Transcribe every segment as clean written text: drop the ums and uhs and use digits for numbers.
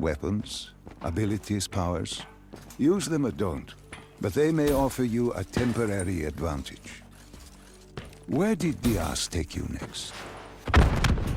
Weapons, abilities, powers. Use them or don't, but they may offer you a temporary advantage. Where did Diaz take you next?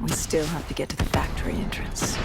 We still have to get to the factory entrance.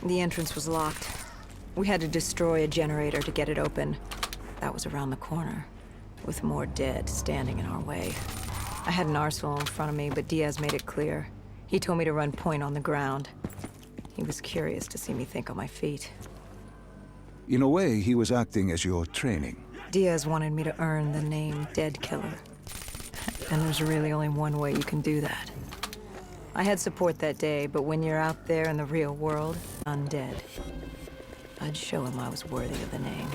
The entrance was locked. We had to destroy a generator to get it open. That was around the corner, with more dead standing in our way. I had an arsenal in front of me, but Diaz made it clear. He told me to run point on the ground. He was curious to see me think on my feet. In a way, he was acting as your training. Diaz wanted me to earn the name Dead Killer. And there's really only one way you can do that. I had support that day, but when you're out there in the real world, undead, I'd show him I was worthy of the name.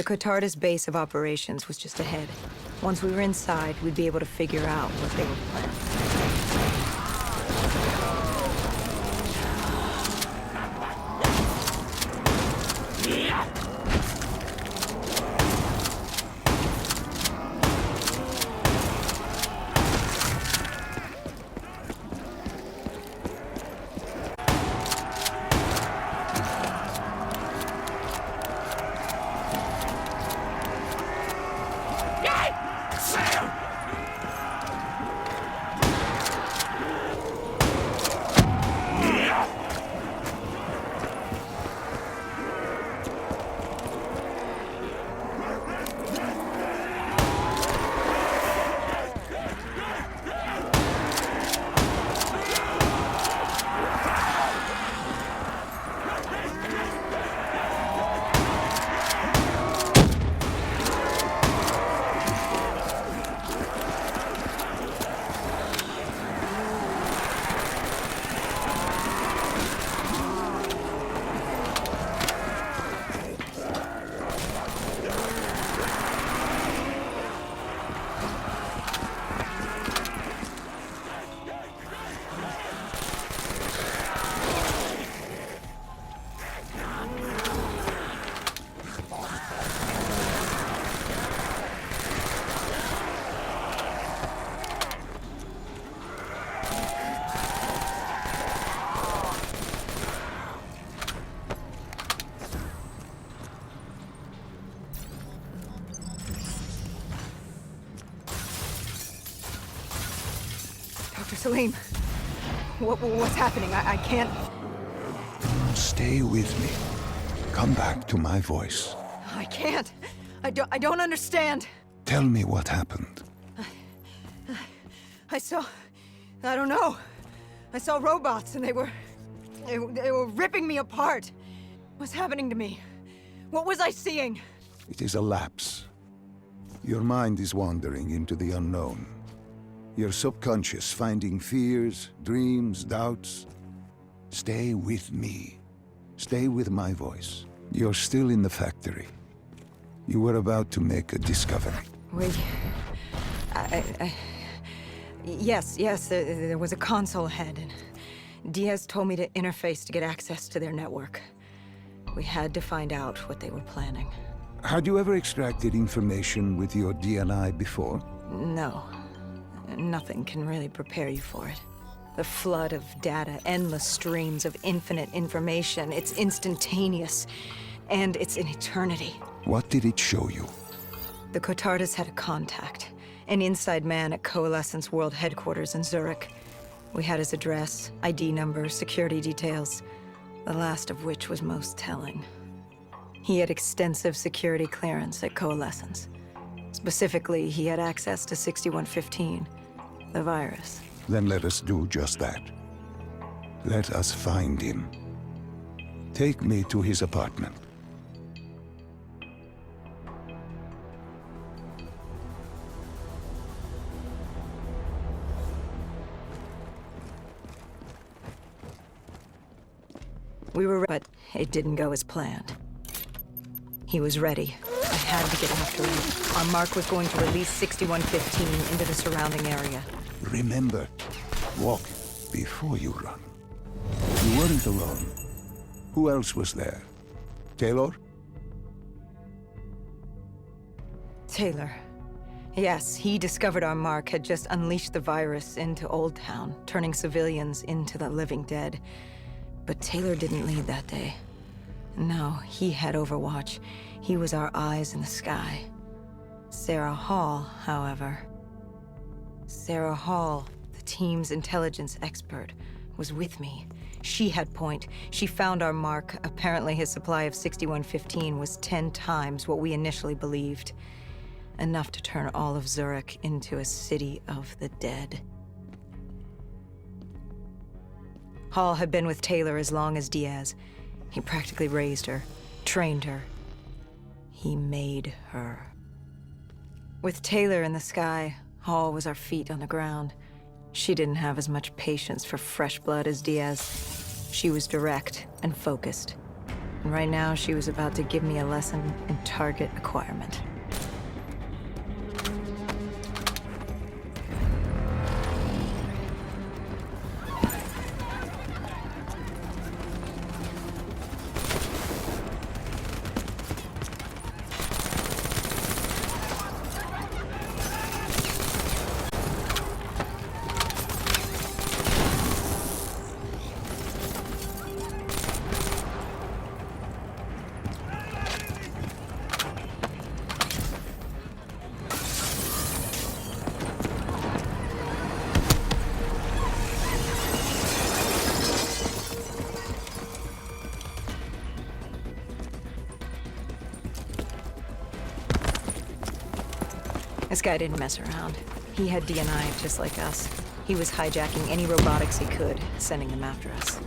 The Cotardis base of operations was just ahead. Once we were inside, we'd be able to figure out what they were planning. Salim, what's happening? I can't... Stay with me. Come back to my voice. I can't. I don't understand. Tell me what happened. I don't know. I saw robots and they were ripping me apart. What's happening to me? What was I seeing? It is a lapse. Your mind is wandering into the unknown. Your subconscious finding fears, dreams, doubts. Stay with me. Stay with my voice. You're still in the factory. You were about to make a discovery. Wait. Yes, there was a console ahead, and Diaz told me to interface to get access to their network. We had to find out what they were planning. Had you ever extracted information with your DNI before? No. Nothing can really prepare you for it. The flood of data, endless streams of infinite information, it's instantaneous, and it's an eternity. What did it show you? The Cotardas had a contact, an inside man at Coalescence World Headquarters in Zurich. We had his address, ID number, security details, the last of which was most telling. He had extensive security clearance at Coalescence. Specifically, he had access to 6115, the virus. Then let us do just that. Let us find him. Take me to his apartment. We were, but it didn't go as planned. He was ready. I had to get after him. Our mark was going to release 6115 into the surrounding area. Remember, walk before you run. You weren't alone. Who else was there? Taylor? Taylor. Yes, he discovered our mark had just unleashed the virus into Old Town, turning civilians into the living dead. But Taylor didn't lead that day. No, he had Overwatch. He was our eyes in the sky. Sarah Hall, however... Sarah Hall, the team's intelligence expert, was with me. She had point. She found our mark. Apparently his supply of 6115 was 10 times what we initially believed. Enough to turn all of Zurich into a city of the dead. Hall had been with Taylor as long as Diaz. He practically raised her, trained her. He made her. With Taylor in the sky, Hall was our feet on the ground. She didn't have as much patience for fresh blood as Diaz. She was direct and focused. And right now, she was about to give me a lesson in target acquirement. This guy didn't mess around. He had DNI just like us. He was hijacking any robotics he could, sending them after us.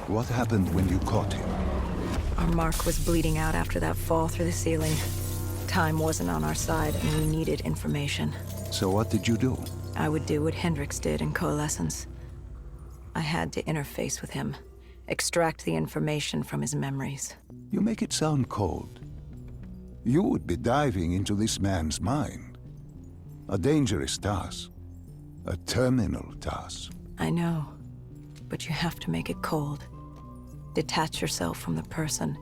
What happened when you caught him? Our mark was bleeding out after that fall through the ceiling. Time wasn't on our side, and we needed information. So what did you do? I would do what Hendrix did in Coalescence. I had to interface with him, extract the information from his memories. You make it sound cold. You would be diving into this man's mind. A dangerous task. A terminal task. I know, but you have to make it cold. Detach yourself from the person.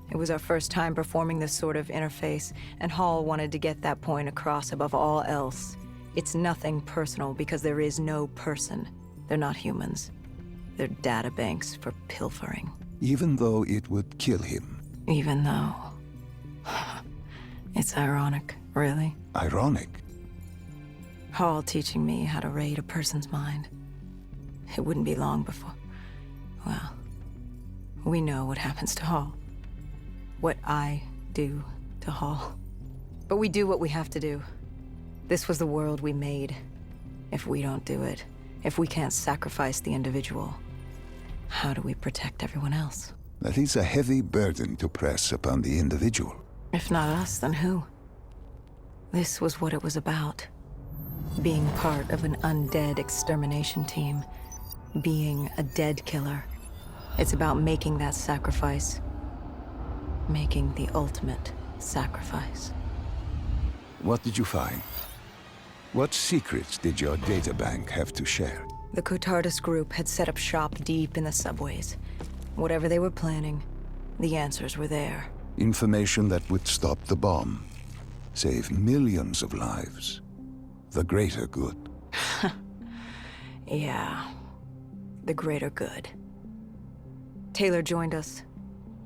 It was our first time performing this sort of interface, and Hall wanted to get that point across above all else. It's nothing personal because there is no person. They're not humans. They're data banks for pilfering. Even though it would kill him. Even though... It's ironic, really. Ironic? Hall teaching me how to raid a person's mind. It wouldn't be long before... Well, we know what happens to Hall. What I do to Hall. But we do what we have to do. This was the world we made. If we don't do it, if we can't sacrifice the individual, how do we protect everyone else? That is a heavy burden to press upon the individual. If not us, then who? This was what it was about. Being part of an undead extermination team. Being a dead killer. It's about making that sacrifice. Making the ultimate sacrifice. What did you find? What secrets did your databank have to share? The Cotardus group had set up shop deep in the subways. Whatever they were planning, the answers were there. Information that would stop the bomb. Save millions of lives. The greater good. Yeah. The greater good. Taylor joined us.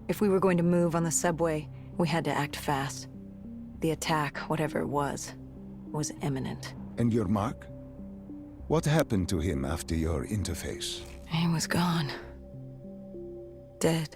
If we were going to move on the subway, we had to act fast. The attack, whatever it was imminent. And your mark? What happened to him after your interface? He was gone. Dead.